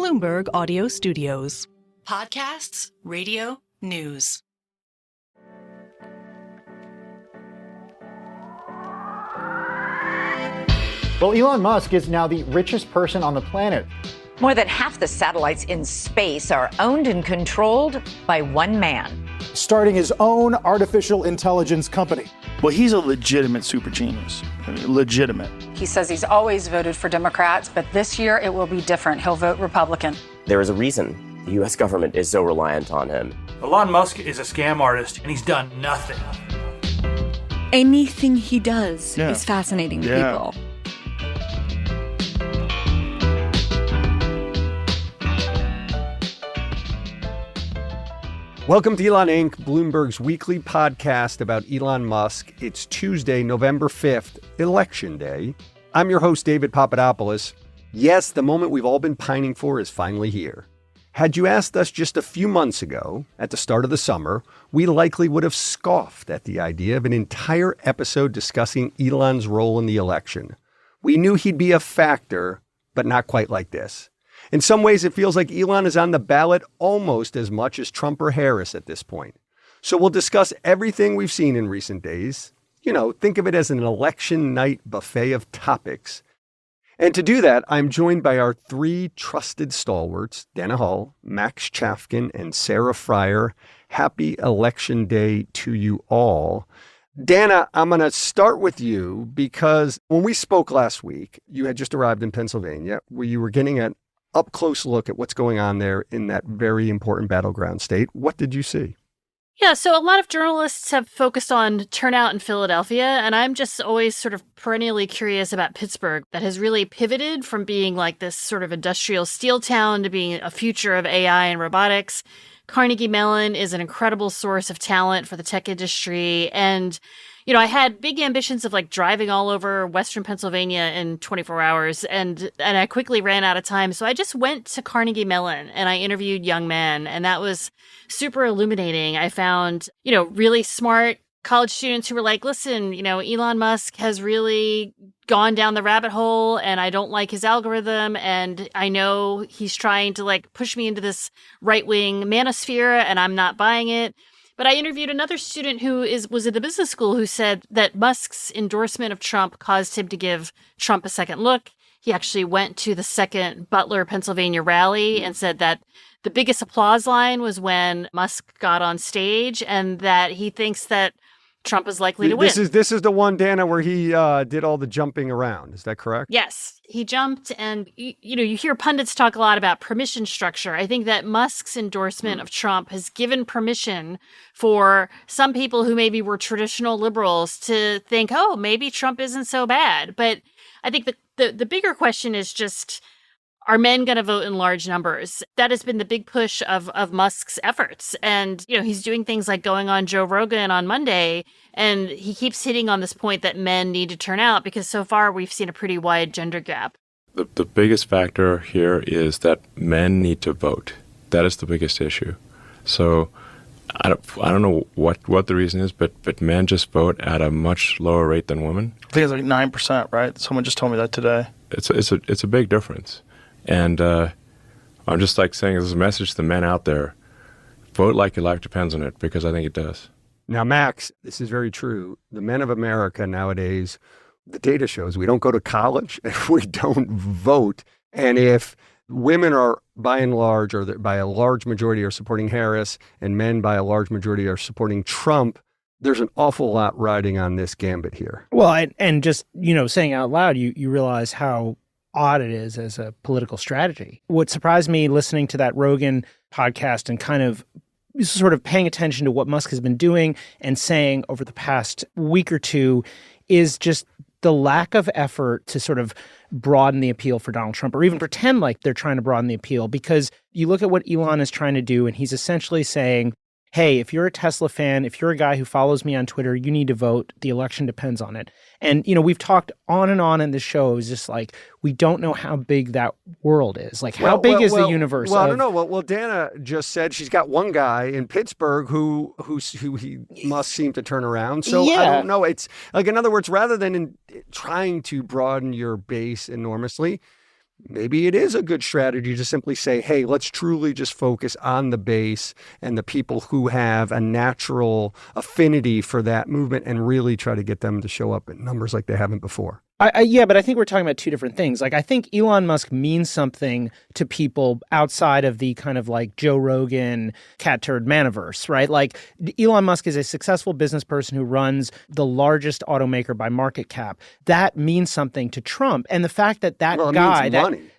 Bloomberg Audio Studios. Podcasts, radio, news. Well, Elon Musk is now the richest person on the planet. More than half the satellites in space are owned and controlled by one man. Starting his own artificial intelligence company. Well, he's a legitimate super genius. I mean, legitimate. He says he's always voted for Democrats, but this year it will be different. He'll vote Republican. There is a reason the U.S. government is so reliant on him. Elon Musk is a scam artist, and he's done nothing. Anything he does is fascinating to people. Welcome to Elon Inc., Bloomberg's weekly podcast about Elon Musk. It's Tuesday, November 5th, Election Day. I'm your host, David Papadopoulos. Yes, the moment we've all been pining for is finally here. Had you asked us just a few months ago, at the start of the summer, we likely would have scoffed at the idea of an entire episode discussing Elon's role in the election. We knew he'd be a factor, but not quite like this. In some ways, it feels like Elon is on the ballot almost as much as Trump or Harris at this point. So we'll discuss everything we've seen in recent days. You know, think of it as an election night buffet of topics. And to do that, I'm joined by our three trusted stalwarts, Dana Hull, Max Chafkin, and Sarah Fryer. Happy Election Day to you all. Dana, I'm going to start with you because when we spoke last week, you had just arrived in Pennsylvania, where you were getting an up-close look at what's going on there in that very important battleground state. What did you see? Yeah, so a lot of journalists have focused on turnout in Philadelphia, and I'm just always sort of perennially curious about Pittsburgh, that has really pivoted from being like this sort of industrial steel town to being a future of AI and robotics. Carnegie Mellon is an incredible source of talent for the tech industry, and you know, I had big ambitions of like driving all over Western Pennsylvania in 24 hours and I quickly ran out of time. So I just went to Carnegie Mellon and I interviewed young men, and that was super illuminating. I found, you know, really smart college students who were like, listen, you know, Elon Musk has really gone down the rabbit hole and I don't like his algorithm. And I know he's trying to like push me into this right-wing manosphere and I'm not buying it. But I interviewed another student who was at the business school who said that Musk's endorsement of Trump caused him to give Trump a second look. He actually went to the second Butler, Pennsylvania rally and said that the biggest applause line was when Musk got on stage and that he thinks that Trump is likely to win. This is the one, Dana, where he did all the jumping around. Is that correct? Yes, he jumped. And, you know, you hear pundits talk a lot about permission structure. I think that Musk's endorsement of Trump has given permission for some people who maybe were traditional liberals to think, oh, maybe Trump isn't so bad. But I think the bigger question is just, are men going to vote in large numbers? That has been the big push of Musk's efforts. And, you know, he's doing things like going on Joe Rogan on Monday, and he keeps hitting on this point that men need to turn out because so far we've seen a pretty wide gender gap. The biggest factor here is that men need to vote. That is the biggest issue. So I don't know what the reason is, but men just vote at a much lower rate than women. I think it's like 9%, right? Someone just told me that today. It's a big difference. And I'm just like saying there's a message to the men out there. Vote like your life depends on it, because I think it does. Now, Max, this is very true. The men of America nowadays, the data shows we don't go to college and we don't vote. And if women are by and large, or by a large majority, are supporting Harris and men by a large majority are supporting Trump, there's an awful lot riding on this gambit here. Well, and just, you know, saying out loud, you realize how odd it is as a political strategy. What surprised me listening to that Rogan podcast and kind of sort of paying attention to what Musk has been doing and saying over the past week or two is just the lack of effort to sort of broaden the appeal for Donald Trump, or even pretend like they're trying to broaden the appeal. Because you look at what Elon is trying to do, and he's essentially saying, hey, if you're a Tesla fan, if you're a guy who follows me on Twitter, you need to vote. The election depends on it. And, you know, we've talked on and on in this show. It was just like, we don't know how big that world is. Like, how big is the universe? Well, I don't know. Well, Dana just said she's got one guy in Pittsburgh who he must seem to turn around. So yeah. I don't know. It's like, in other words, rather than trying to broaden your base enormously, maybe it is a good strategy to simply say, hey, let's truly just focus on the base and the people who have a natural affinity for that movement and really try to get them to show up in numbers like they haven't before. Yeah, but I think we're talking about two different things. Like, I think Elon Musk means something to people outside of the kind of like Joe Rogan cat turd maniverse, right? Like, Elon Musk is a successful business person who runs the largest automaker by market cap. That means something to Trump. And the fact that guy,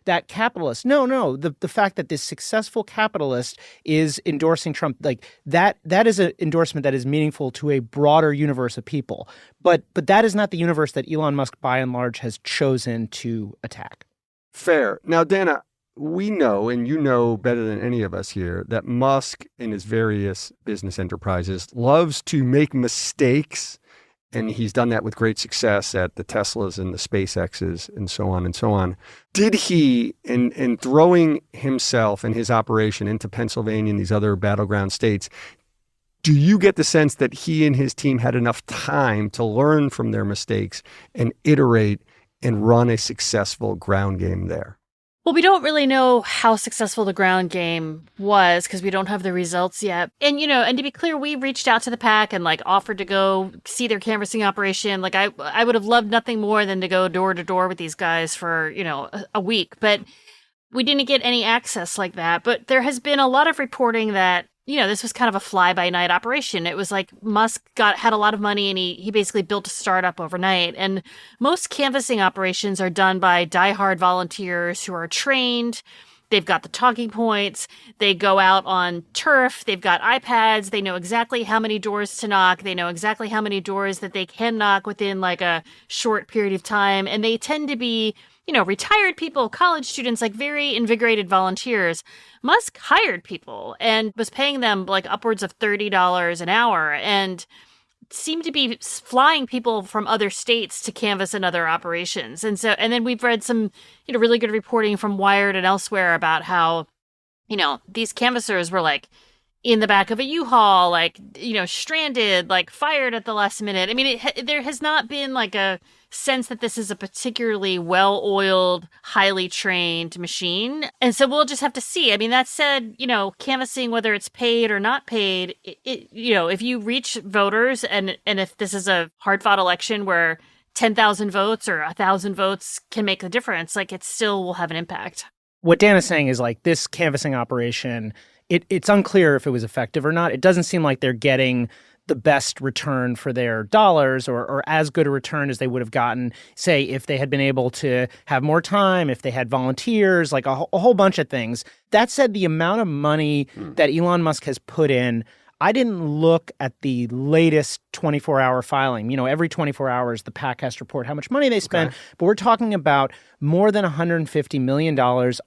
that capitalist, the fact that this successful capitalist is endorsing Trump, like that is an endorsement that is meaningful to a broader universe of people. But that is not the universe that Elon Musk, by and large, has chosen to attack. Fair. Now, Dana, we know, and you know better than any of us here, that Musk in his various business enterprises loves to make mistakes. And he's done that with great success at the Teslas and the SpaceXs and so on and so on. Did he, in throwing himself and his operation into Pennsylvania and these other battleground states, do you get the sense that he and his team had enough time to learn from their mistakes and iterate and run a successful ground game there? Well, we don't really know how successful the ground game was because we don't have the results yet. And, and to be clear, we reached out to the PAC and offered to go see their canvassing operation. I would have loved nothing more than to go door to door with these guys for, a week. But we didn't get any access like that. But there has been a lot of reporting that, this was kind of a fly-by-night operation. It was like Musk had a lot of money and he basically built a startup overnight. And most canvassing operations are done by diehard volunteers who are trained. They've got the talking points. They go out on turf. They've got iPads. They know exactly how many doors to knock. They know exactly how many doors that they can knock within a short period of time. And they tend to be retired people, college students, very invigorated volunteers. Musk hired people and was paying them upwards of $30 an hour and seemed to be flying people from other states to canvass in other operations. And then we've read some, really good reporting from Wired and elsewhere about how, these canvassers were in the back of a U-Haul, stranded, fired at the last minute. I mean, there has not been a sense that this is a particularly well-oiled, highly trained machine. And so we'll just have to see. I mean, that said, canvassing, whether it's paid or not paid, if you reach voters and if this is a hard-fought election where 10,000 votes or 1,000 votes can make a difference, it still will have an impact. What Dan is saying is this canvassing operation, it's unclear if it was effective or not. It doesn't seem like they're getting the best return for their dollars or as good a return as they would have gotten, say, if they had been able to have more time, if they had volunteers, a whole bunch of things. That said, the amount of money that Elon Musk has put in, I didn't look at the latest 24-hour filing. Every 24 hours, the PAC has to report how much money they spent. Okay. But we're talking about more than $150 million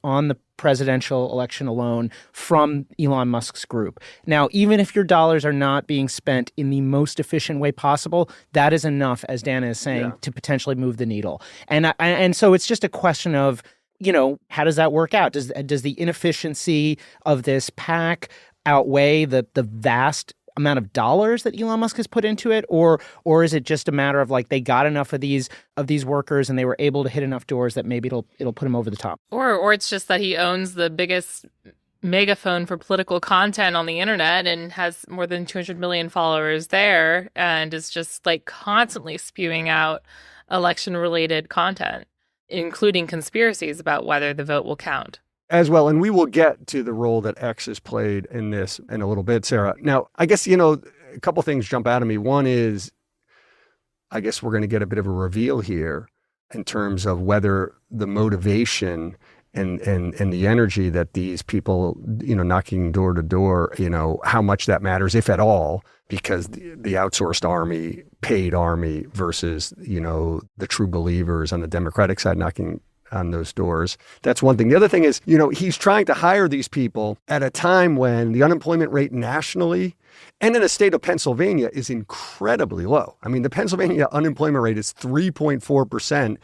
on the presidential election alone from Elon Musk's group. Now, even if your dollars are not being spent in the most efficient way possible, that is enough, as Dana is saying, to potentially move the needle. And so it's just a question of, how does that work out? Does the inefficiency of this PAC outweigh the vast amount of dollars that Elon Musk has put into it, or is it just a matter of they got enough of these workers and they were able to hit enough doors that maybe it'll put him over the top? Or it's just that he owns the biggest megaphone for political content on the internet and has more than 200 million followers there and is just constantly spewing out election-related content, including conspiracies about whether the vote will count. As well, and we will get to the role that X has played in this in a little bit, Sarah. Now, I guess, a couple things jump out at me. One is, I guess we're going to get a bit of a reveal here in terms of whether the motivation and the energy that these people, knocking door to door, how much that matters, if at all, because the outsourced army, paid army versus, the true believers on the Democratic side knocking on those doors. That's one thing. The other thing is, he's trying to hire these people at a time when the unemployment rate nationally And in the state of Pennsylvania is incredibly low. I mean, the Pennsylvania unemployment rate is 3.4%.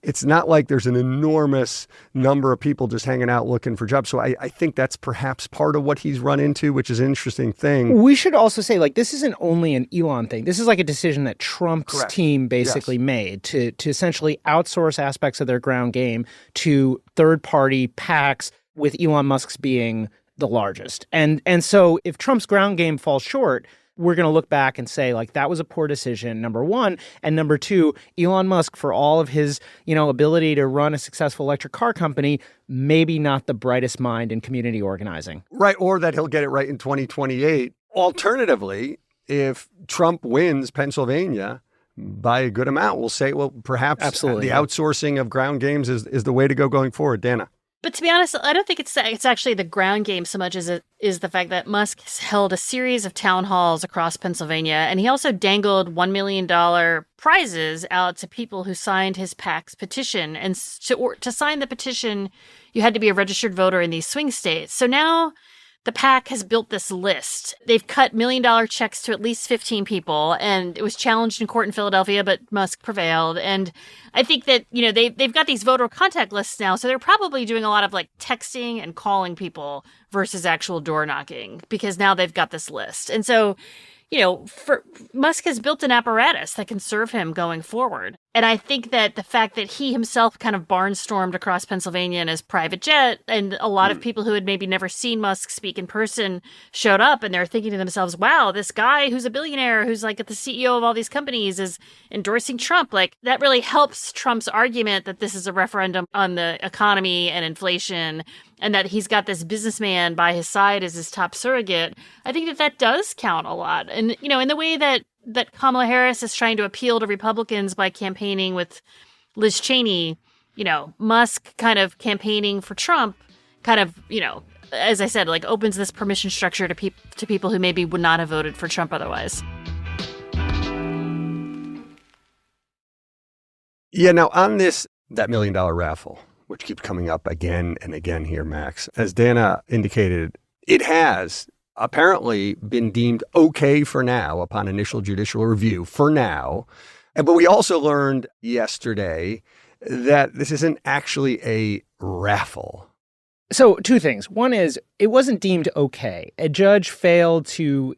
It's not like there's an enormous number of people just hanging out looking for jobs. So I think that's perhaps part of what he's run into, which is an interesting thing. We should also say, like, this isn't only an Elon thing. This is like a decision that Trump's team basically made to essentially outsource aspects of their ground game to third-party PACs, with Elon Musk's being the largest. And so if Trump's ground game falls short, we're going to look back and say, like, that was a poor decision, number one. And number two, Elon Musk, for all of his, ability to run a successful electric car company, maybe not the brightest mind in community organizing. Right, or that he'll get it right in 2028. Alternatively, if Trump wins Pennsylvania by a good amount, we'll say, well, perhaps the outsourcing of ground games is the way to go going forward. Dana? But to be honest, I don't think it's actually the ground game so much as it is the fact that Musk has held a series of town halls across Pennsylvania, and he also dangled $1 million prizes out to people who signed his PAC's petition. And to sign the petition, you had to be a registered voter in these swing states. So now the PAC has built this list. They've cut $1 million checks to at least 15 people, and it was challenged in court in Philadelphia, but Musk prevailed. And I think that, they've got these voter contact lists now, so they're probably doing a lot of like texting and calling people versus actual door knocking, because now they've got this list. And so, Musk has built an apparatus that can serve him going forward. And I think that the fact that he himself kind of barnstormed across Pennsylvania in his private jet, and a lot of people who had maybe never seen Musk speak in person showed up, and they're thinking to themselves, wow, this guy who's a billionaire, who's like the CEO of all these companies, is endorsing Trump. Like, that really helps Trump's argument that this is a referendum on the economy and inflation, and that he's got this businessman by his side as his top surrogate. I think that does count a lot. And, in the way that Kamala Harris is trying to appeal to Republicans by campaigning with Liz Cheney, Musk kind of campaigning for Trump kind of, as I said, like opens this permission structure to people who maybe would not have voted for Trump otherwise. Yeah, now on that $1 million raffle, which keeps coming up again and again here, Max, as Dana indicated, it has apparently been deemed okay for now upon initial judicial review for now. But we also learned yesterday that this isn't actually a raffle. So two things. One is it wasn't deemed okay. A judge failed to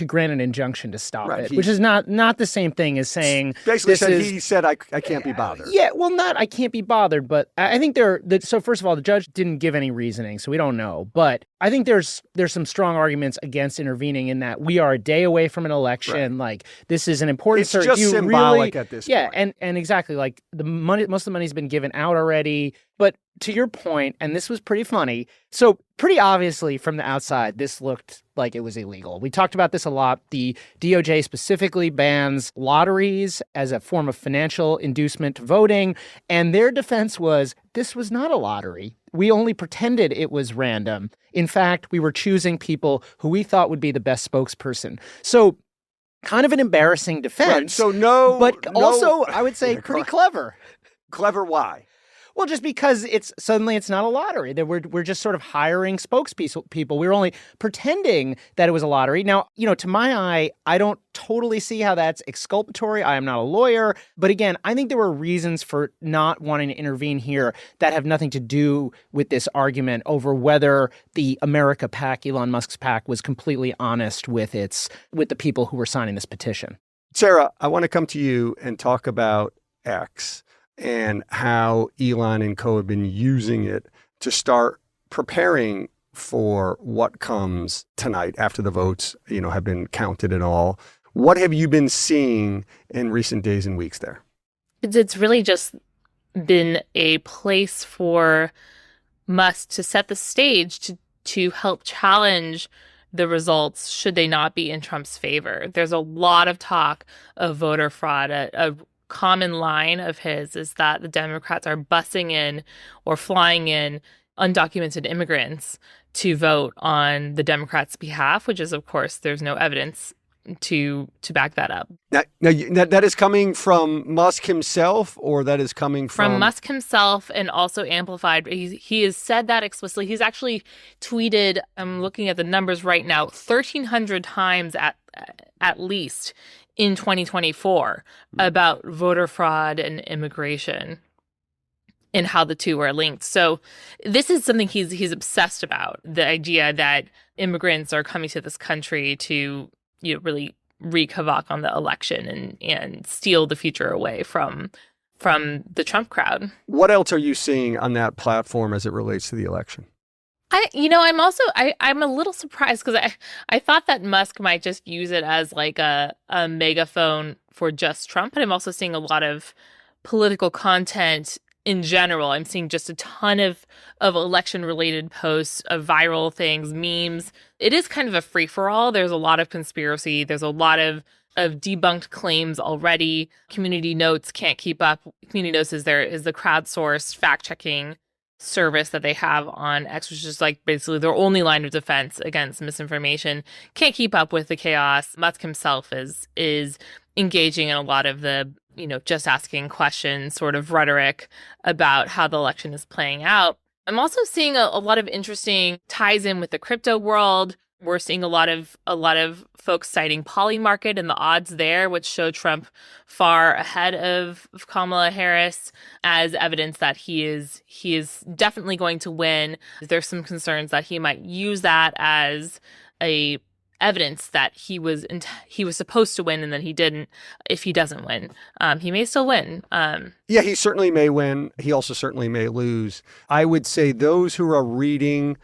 grant an injunction to stop it, which is not the same thing as saying basically he said I can't be bothered. Yeah, well, not I can't be bothered, but I think so first of all, the judge didn't give any reasoning, so we don't know. But I think there's some strong arguments against intervening in that we are a day away from an election. Like, this is an important. It's just symbolic at this point. Yeah, and exactly, like the money, most of the money's been given out already. But to your point, and this was pretty funny, so pretty obviously from the outside, this looked like it was illegal. We talked about this a lot. The DOJ specifically bans lotteries as a form of financial inducement to voting, and their defense was, this was not a lottery. We only pretended it was random. In fact, we were choosing people who we thought would be the best spokesperson. So kind of an embarrassing defense. Right, so but also, I would say, pretty clever. Clever why? Well, just because it's not a lottery. That we're just sort of hiring spokespeople. We were only pretending that it was a lottery. Now, to my eye, I don't totally see how that's exculpatory. I am not a lawyer. But again, I think there were reasons for not wanting to intervene here that have nothing to do with this argument over whether the America PAC, Elon Musk's PAC, was completely honest with the people who were signing this petition. Sarah, I want to come to you and talk about X and how Elon and co have been using it to start preparing for what comes tonight after the votes, have been counted and all. What have you been seeing in recent days and weeks there? It's really just been a place for Musk to set the stage to help challenge the results should they not be in Trump's favor. There's a lot of talk of voter fraud. A common line of his is that the Democrats are busing in or flying in undocumented immigrants to vote on the Democrats' behalf, which is, of course, there's no evidence to back that up. Now that is coming from Musk himself, or that is coming from Musk himself, and also amplified. He has said that explicitly. He's actually tweeted, I'm looking at the numbers right now, 1,300 times at least in 2024 about voter fraud and immigration and how the two are linked. So this is something he's obsessed about, the idea that immigrants are coming to this country to really wreak havoc on the election and steal the future away from the Trump crowd. What else are you seeing on that platform as it relates to the election? I'm a little surprised because I thought that Musk might just use it as like a megaphone for just Trump, but I'm also seeing a lot of political content in general. I'm seeing just a ton of election-related posts, of viral things, memes. It is kind of a free-for-all. There's a lot of conspiracy. There's a lot of debunked claims already. Community Notes can't keep up. Community Notes is the crowdsourced fact-checking service that they have on X, which is like basically their only line of defense against misinformation. Can't keep up with the chaos. Musk himself is engaging in a lot of the just asking questions sort of rhetoric about how the election is playing out. I'm also seeing a lot of interesting ties in with the crypto world. We're seeing a lot of folks citing Polymarket and the odds there, which show Trump far ahead of Kamala Harris as evidence that he is definitely going to win. There's some concerns that he might use that as a evidence that he was supposed to win and then he didn't. If he doesn't win, he may still win. Yeah, he certainly may win. He also certainly may lose. I would say those who are reading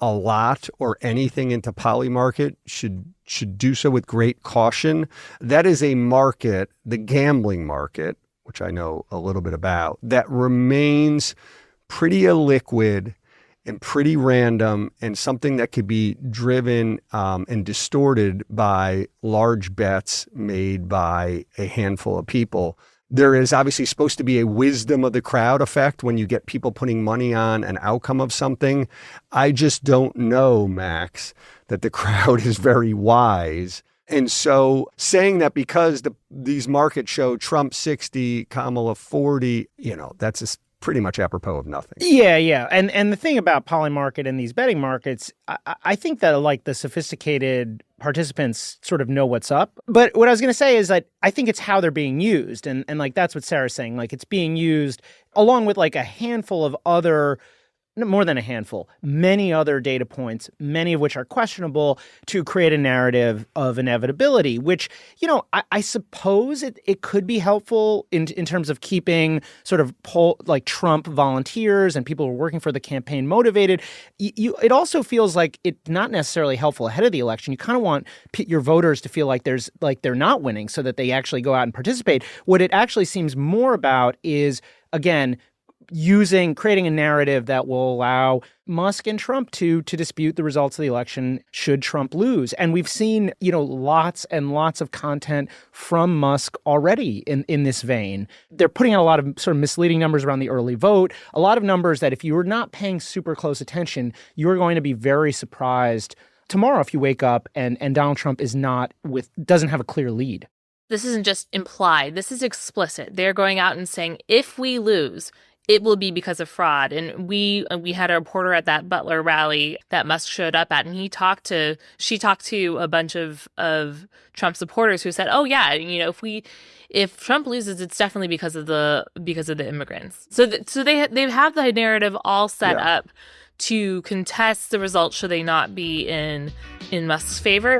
a lot or anything into Polymarket should do so with great caution. That is a market, the gambling market, which I know a little bit about, that remains pretty illiquid and pretty random, and something that could be driven and distorted by large bets made by a handful of people. There is obviously supposed to be a wisdom of the crowd effect when you get people putting money on an outcome of something. I just don't know, Max, that the crowd is very wise. And so saying that because these markets show Trump 60, Kamala 40, that's just pretty much apropos of nothing. Yeah. And the thing about Polymarket and these betting markets, I think that like the sophisticated participants sort of know what's up. But what I was going to say is that I think it's how they're being used. And like that's what Sarah's saying. Like it's being used along with like a handful of other, more than a handful, many other data points, many of which are questionable, to create a narrative of inevitability, which, I suppose it could be helpful in terms of keeping sort of Trump volunteers and people who are working for the campaign motivated. It also feels like it's not necessarily helpful ahead of the election. You kind of want your voters to feel like they're not winning so that they actually go out and participate. What it actually seems more about is, again, creating a narrative that will allow Musk and Trump to dispute the results of the election should Trump lose. And we've seen, lots and lots of content from Musk already in this vein. They're putting out a lot of sort of misleading numbers around the early vote, a lot of numbers that if you were not paying super close attention, you're going to be very surprised tomorrow if you wake up and Donald Trump doesn't have a clear lead. This isn't just implied. This is explicit. They're going out and saying, if we lose, it will be because of fraud. And we had a reporter at that Butler rally that Musk showed up at, and she talked to a bunch of Trump supporters who said, "Oh yeah, if Trump loses, it's definitely because of the immigrants." So they have the narrative all set up to contest the results should they not be in Musk's favor.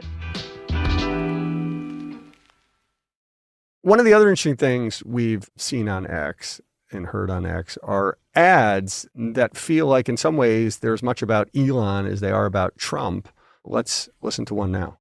One of the other interesting things we've seen on X and heard on X are ads that feel like in some ways they're as much about Elon as they are about Trump. Let's listen to one now.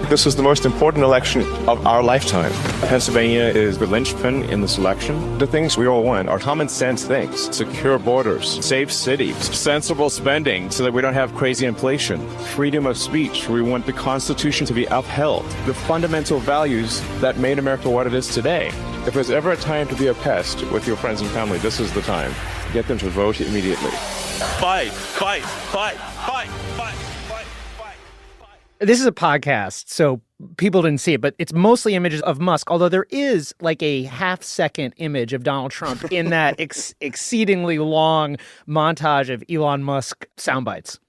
This is the most important election of our lifetime. Pennsylvania is the linchpin in this election. The things we all want are common sense things. Secure borders, safe cities, sensible spending so that we don't have crazy inflation, freedom of speech. We want the Constitution to be upheld. The fundamental values that made America what it is today. If there's ever a time to be a pest with your friends and family, this is the time. Get them to vote immediately. Fight, fight, fight, fight, fight, fight, fight, fight. This is a podcast, so people didn't see it, but it's mostly images of Musk, although there is like a half-second image of Donald Trump in that exceedingly long montage of Elon Musk sound bites.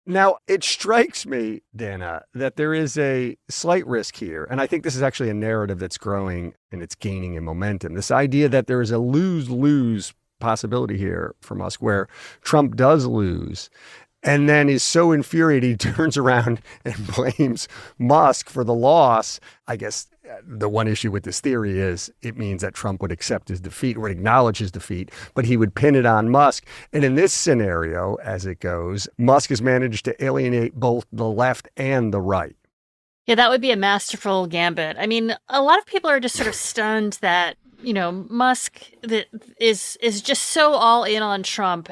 Now, it strikes me, Dana, that there is a slight risk here, and I think this is actually a narrative that's growing and it's gaining in momentum. This idea that there is a lose-lose possibility here for Musk where Trump does lose and then is so infuriated he turns around and blames Musk for the loss. I guess the one issue with this theory is it means that Trump would accept his defeat or acknowledge his defeat, but he would pin it on Musk. And in this scenario, as it goes, Musk has managed to alienate both the left and the right. Yeah, that would be a masterful gambit. I mean, a lot of people are just sort of stunned that, you know, Musk is just so all in on Trump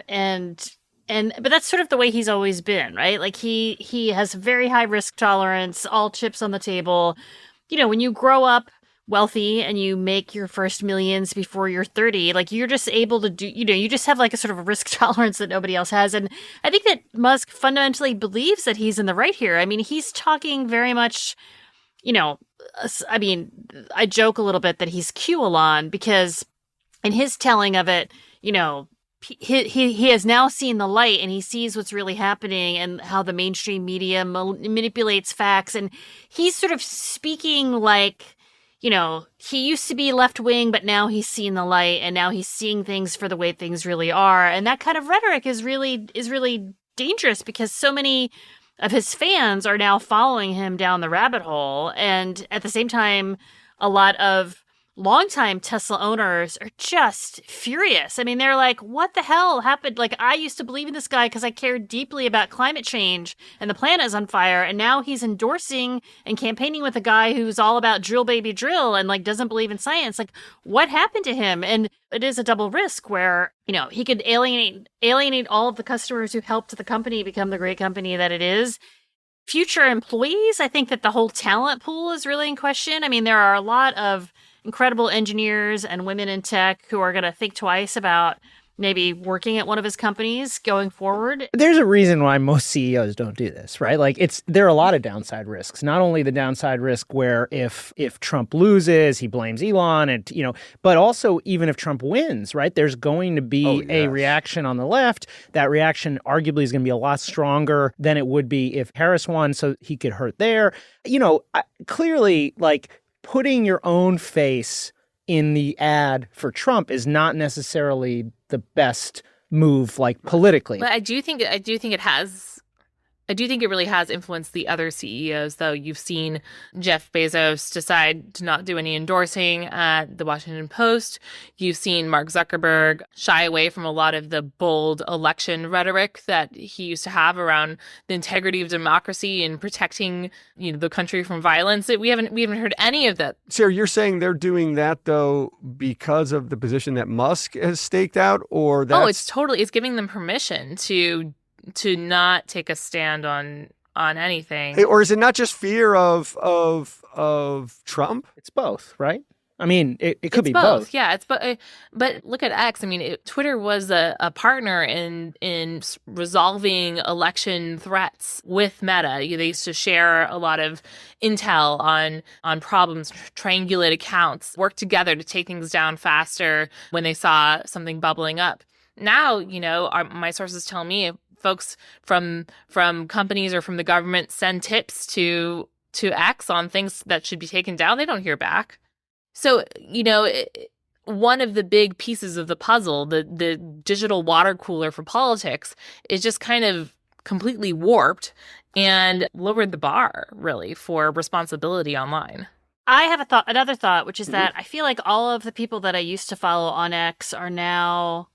but that's sort of the way he's always been, right? Like he has very high risk tolerance, all chips on the table. You know, when you grow up wealthy and you make your first millions before you're 30, like you're just able to do, you know, you just have like a sort of a risk tolerance that nobody else has. And I think that Musk fundamentally believes that he's in the right here. I mean, he's talking very much, you know, I mean, I joke a little bit that he's QAnon because in his telling of it, you know, he has now seen the light and he sees what's really happening and how the mainstream media manipulates facts. And he's sort of speaking like, you know, he used to be left wing, but now he's seen the light and now he's seeing things for the way things really are. And that kind of rhetoric is really dangerous because so many of his fans are now following him down the rabbit hole. And at the same time, a lot of longtime Tesla owners are just furious. I mean, they're like, what the hell happened? Like, I used to believe in this guy because I cared deeply about climate change and the planet is on fire. And now he's endorsing and campaigning with a guy who's all about drill, baby, drill and like doesn't believe in science. Like, what happened to him? And it is a double risk where, you know, he could alienate all of the customers who helped the company become the great company that it is. Future employees, I think that the whole talent pool is really in question. I mean, there are a lot of incredible engineers and women in tech who are going to think twice about maybe working at one of his companies going forward. There's a reason why most CEOs don't do this, right? Like there are a lot of downside risks. Not only the downside risk where if Trump loses, he blames Elon and, you know, but also even if Trump wins, right? There's going to be a reaction on the left. That reaction arguably is going to be a lot stronger than it would be if Harris won, so he could hurt there. You know, clearly, like, putting your own face in the ad for Trump is not necessarily the best move, like politically. But I do think it really has influenced the other CEOs, though. You've seen Jeff Bezos decide to not do any endorsing at the Washington Post. You've seen Mark Zuckerberg shy away from a lot of the bold election rhetoric that he used to have around the integrity of democracy and protecting, you know, the country from violence. We haven't heard any of that. Sarah, you're saying they're doing that, though, because of the position that Musk has staked out, or that's... it's giving them permission to not take a stand on anything. Or is it not just fear of Trump? It's both, right? I mean, it could be both. Yeah, but look at X. I mean, Twitter was a partner in resolving election threats with Meta. They used to share a lot of intel on problems, triangulate accounts, work together to take things down faster when they saw something bubbling up. Now, you know, my sources tell me folks from companies or from the government send tips to X on things that should be taken down. They don't hear back. So, you know, one of the big pieces of the puzzle, the digital water cooler for politics, is just kind of completely warped and lowered the bar, really, for responsibility online. I have another thought, which is that I feel like all of the people that I used to follow on X are now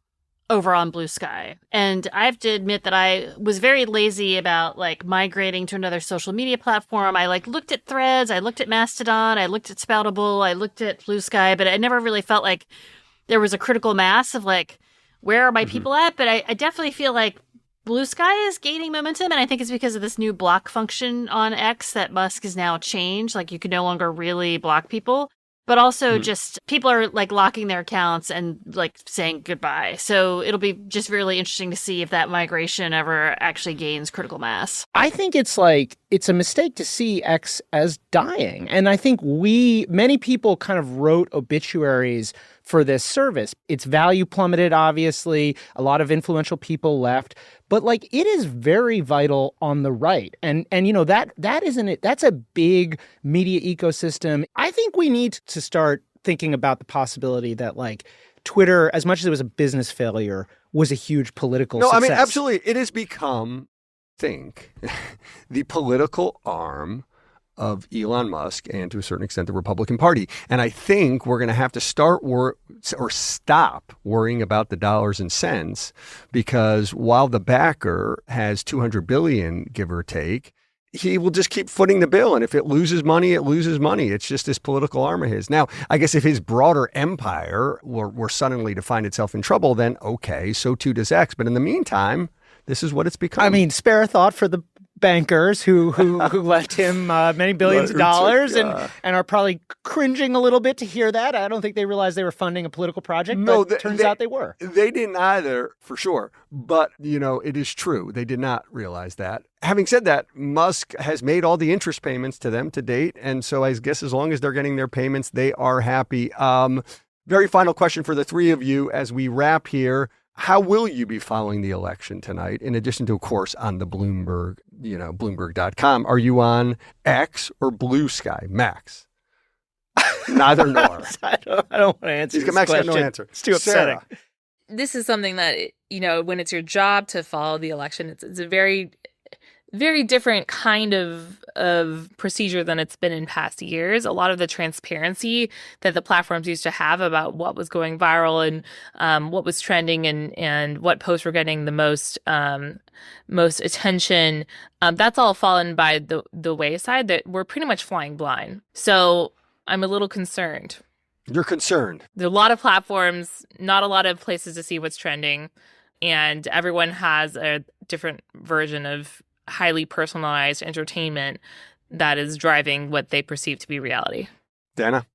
over on Blue Sky. And I have to admit that I was very lazy about like migrating to another social media platform. I like looked at Threads, I looked at Mastodon, I looked at Spoutable, I looked at Blue Sky, but I never really felt like there was a critical mass of like, where are my people at? But I definitely feel like Blue Sky is gaining momentum, and I think it's because of this new block function on X that Musk has now changed. Like, you can no longer really block people. But also just people are like locking their accounts and like saying goodbye. So it'll be just really interesting to see if that migration ever actually gains critical mass. I think it's a mistake to see X as dying. And I think many people kind of wrote obituaries for this service. Its value plummeted, obviously. A lot of influential people left. But like it is very vital on the right. And you know, that isn't it. That's a big media ecosystem. I think we need to start thinking about the possibility that like Twitter, as much as it was a business failure, was a huge political success. I mean, absolutely. It has become, the political arm of Elon Musk and to a certain extent the Republican Party. And I think we're going to have to start stop worrying about the dollars and cents, because while the backer has $200 billion, give or take, he will just keep footing the bill. And if it loses money, it loses money. It's just this political arm of his. Now, I guess if his broader empire were suddenly to find itself in trouble, then okay, so too does X. But in the meantime, this is what it's become. I mean, spare a thought for the bankers who left him many billions of dollars and are probably cringing a little bit to hear that. I don't think they realized they were funding a political project, but it turns out they were. They didn't either, for sure. But, you know, it is true. They did not realize that. Having said that, Musk has made all the interest payments to them to date. And so I guess as long as they're getting their payments, they are happy. Very final question for the three of you as we wrap here. How will you be following the election tonight? In addition to, of course, on the Bloomberg, Bloomberg.com. Are you on X or Blue Sky? Max? Neither nor. I don't want to answer this Max question. Got no answer. It's too upsetting. Sarah. This is something that, when it's your job to follow the election, it's a very, very different kind of procedure than it's been in past years. A lot of the transparency that the platforms used to have about what was going viral and what was trending and what posts were getting the most attention, that's all fallen by the wayside, that we're pretty much flying blind. So I'm a little concerned. You're concerned. There are a lot of platforms, not a lot of places to see what's trending, and everyone has a different version of highly personalized entertainment that is driving what they perceive to be reality. Dana?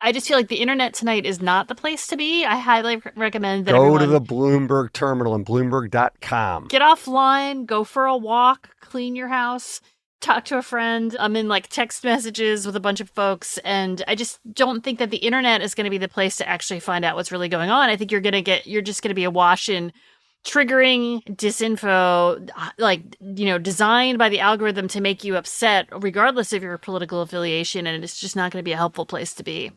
I just feel like the internet tonight is not the place to be. I highly recommend that Go to the Bloomberg terminal and Bloomberg.com. Get offline, go for a walk, clean your house, talk to a friend. I'm in like text messages with a bunch of folks, and I just don't think that the internet is going to be the place to actually find out what's really going on. I think you're just going to be awash in triggering disinfo, designed by the algorithm to make you upset, regardless of your political affiliation, and it's just not going to be a helpful place to be.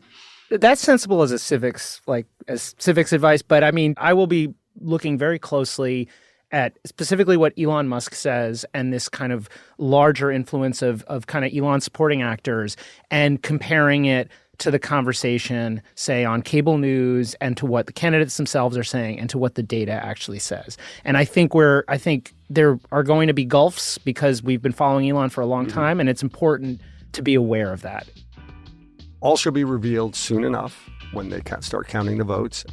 That's sensible as civics advice, but I mean, I will be looking very closely at specifically what Elon Musk says and this kind of larger influence of kind of Elon supporting actors, and comparing it to the conversation, say, on cable news, and to what the candidates themselves are saying, and to what the data actually says. And I think there are going to be gulfs because we've been following Elon for a long time, and it's important to be aware of that. All shall be revealed soon enough when they start counting the votes.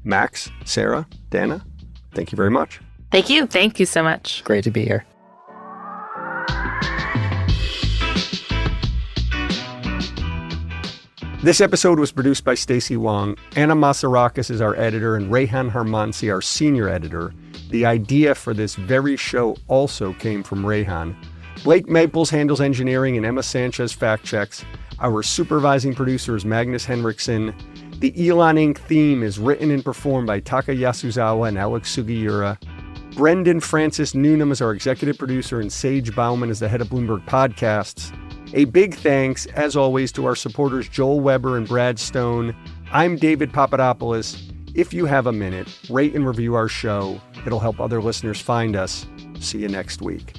Max, Sarah, Dana, thank you very much. Thank you. Thank you so much. Great to be here. This episode was produced by Stacey Wong. Anna Masarakis is our editor, and Rayhan Harmansi, our senior editor. The idea for this very show also came from Rayhan. Blake Maples handles engineering, and Emma Sanchez fact checks. Our supervising producer is Magnus Henriksen. The Elon Inc. theme is written and performed by Taka Yasuzawa and Alex Sugiura. Brendan Francis Newnham is our executive producer, and Sage Bauman is the head of Bloomberg Podcasts. A big thanks, as always, to our supporters Joel Weber and Brad Stone. I'm David Papadopoulos. If you have a minute, rate and review our show. It'll help other listeners find us. See you next week.